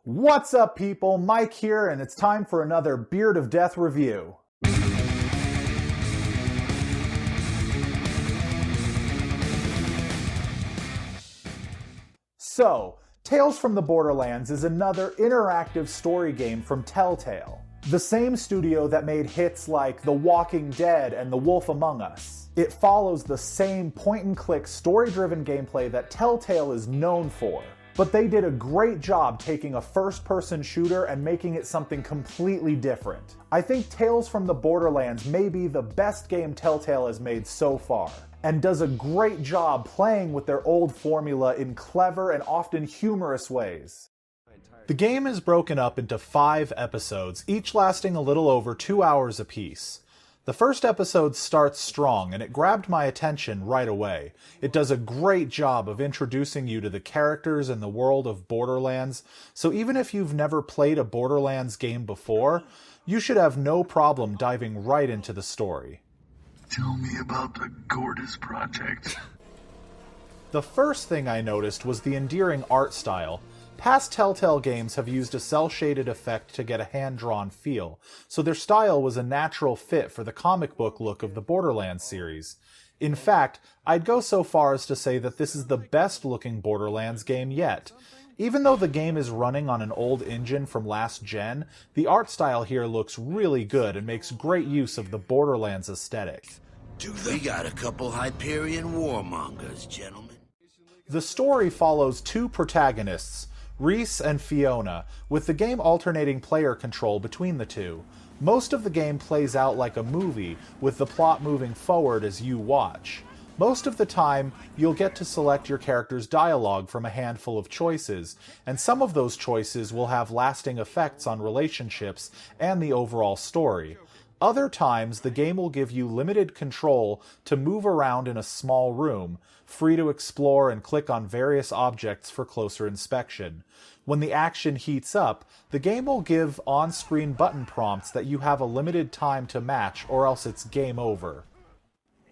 What's up, people? Mike here, and it's time for another Beard of Death review. So, Tales from the Borderlands is another interactive story game from Telltale, the same studio that made hits like The Walking Dead and The Wolf Among Us. It follows the same point-and-click story-driven gameplay that Telltale is known for. But they did a great job taking a first-person shooter and making it something completely different. I think Tales from the Borderlands may be the best game Telltale has made so far, and does a great job playing with their old formula in clever and often humorous ways. The game is broken up into 5 episodes, each lasting a little over 2 hours apiece. The first episode starts strong, and it grabbed my attention right away. It does a great job of introducing you to the characters and the world of Borderlands, so even if you've never played a Borderlands game before, you should have no problem diving right into the story. Tell me about the Gortys Project. The first thing I noticed was the endearing art style. Past Telltale games have used a cel-shaded effect to get a hand-drawn feel, so their style was a natural fit for the comic book look of the Borderlands series. In fact, I'd go so far as to say that this is the best-looking Borderlands game yet. Even though the game is running on an old engine from last gen, the art style here looks really good and makes great use of the Borderlands aesthetic. We got a couple Hyperion warmongers, gentlemen. The story follows 2 protagonists, Reese and Fiona, with the game alternating player control between the two. Most of the game plays out like a movie, with the plot moving forward as you watch. Most of the time, you'll get to select your character's dialogue from a handful of choices, and some of those choices will have lasting effects on relationships and the overall story. Other times, the game will give you limited control to move around in a small room, free to explore and click on various objects for closer inspection. When the action heats up, the game will give on-screen button prompts that you have a limited time to match, or else it's game over.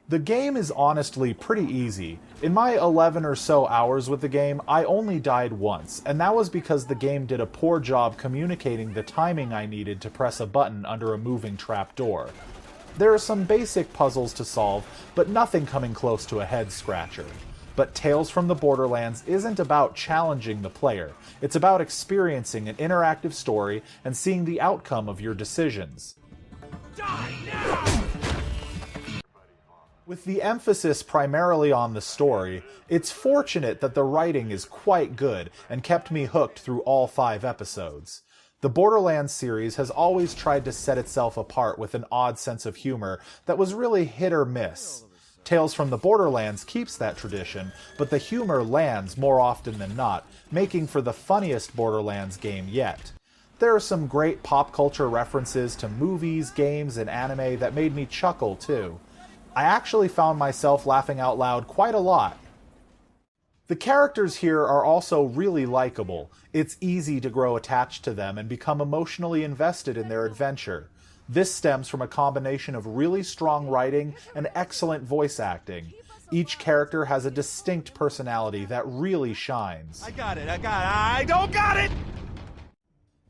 The game is honestly pretty easy. In my 11 or so hours with the game, I only died once, and that was because the game did a poor job communicating the timing I needed to press a button under a moving trapdoor. There are some basic puzzles to solve, but nothing coming close to a head-scratcher. But Tales from the Borderlands isn't about challenging the player. It's about experiencing an interactive story and seeing the outcome of your decisions. Die now! With the emphasis primarily on the story, it's fortunate that the writing is quite good and kept me hooked through all 5 episodes. The Borderlands series has always tried to set itself apart with an odd sense of humor that was really hit or miss. Tales from the Borderlands keeps that tradition, but the humor lands more often than not, making for the funniest Borderlands game yet. There are some great pop culture references to movies, games, and anime that made me chuckle too. I actually found myself laughing out loud quite a lot. The characters here are also really likable. It's easy to grow attached to them and become emotionally invested in their adventure. This stems from a combination of really strong writing and excellent voice acting. Each character has a distinct personality that really shines. I don't got it!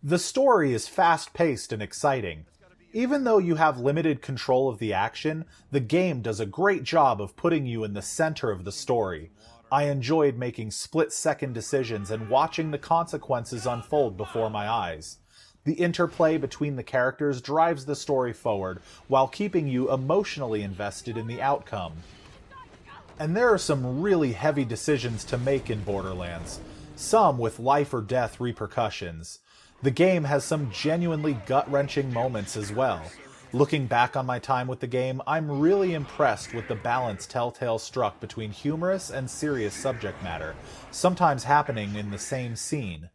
The story is fast-paced and exciting. Even though you have limited control of the action, the game does a great job of putting you in the center of the story. I enjoyed making split-second decisions and watching the consequences unfold before my eyes. The interplay between the characters drives the story forward while keeping you emotionally invested in the outcome. And there are some really heavy decisions to make in Borderlands, some with life or death repercussions. The game has some genuinely gut-wrenching moments as well. Looking back on my time with the game, I'm really impressed with the balance Telltale struck between humorous and serious subject matter, sometimes happening in the same scene.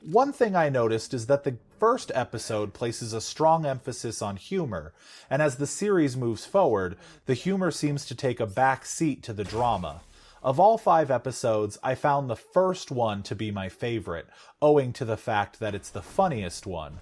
One thing I noticed is that the first episode places a strong emphasis on humor, and as the series moves forward, the humor seems to take a back seat to the drama. Of all 5 episodes, I found the first one to be my favorite, owing to the fact that it's the funniest one.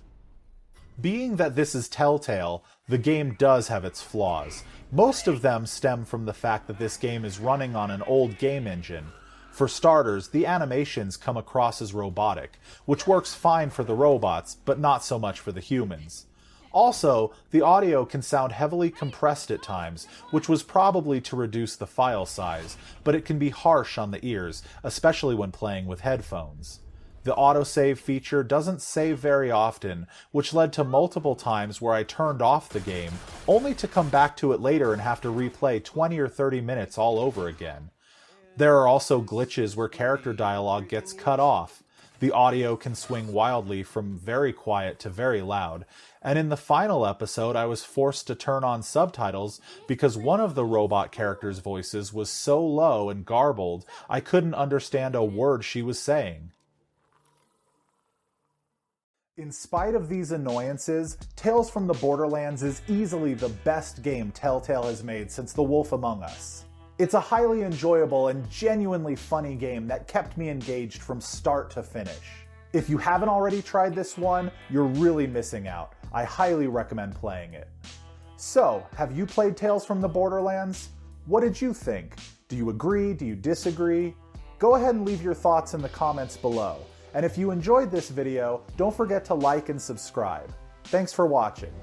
Being that this is Telltale, the game does have its flaws. Most of them stem from the fact that this game is running on an old game engine. For starters, the animations come across as robotic, which works fine for the robots, but not so much for the humans. Also, the audio can sound heavily compressed at times, which was probably to reduce the file size, but it can be harsh on the ears, especially when playing with headphones. The autosave feature doesn't save very often, which led to multiple times where I turned off the game, only to come back to it later and have to replay 20 or 30 minutes all over again. There are also glitches where character dialogue gets cut off. The audio can swing wildly from very quiet to very loud, and in the final episode I was forced to turn on subtitles because one of the robot character's voices was so low and garbled I couldn't understand a word she was saying. In spite of these annoyances, Tales from the Borderlands is easily the best game Telltale has made since The Wolf Among Us. It's a highly enjoyable and genuinely funny game that kept me engaged from start to finish. If you haven't already tried this one, you're really missing out. I highly recommend playing it. So, have you played Tales from the Borderlands? What did you think? Do you agree? Do you disagree? Go ahead and leave your thoughts in the comments below. And if you enjoyed this video, don't forget to like and subscribe. Thanks for watching.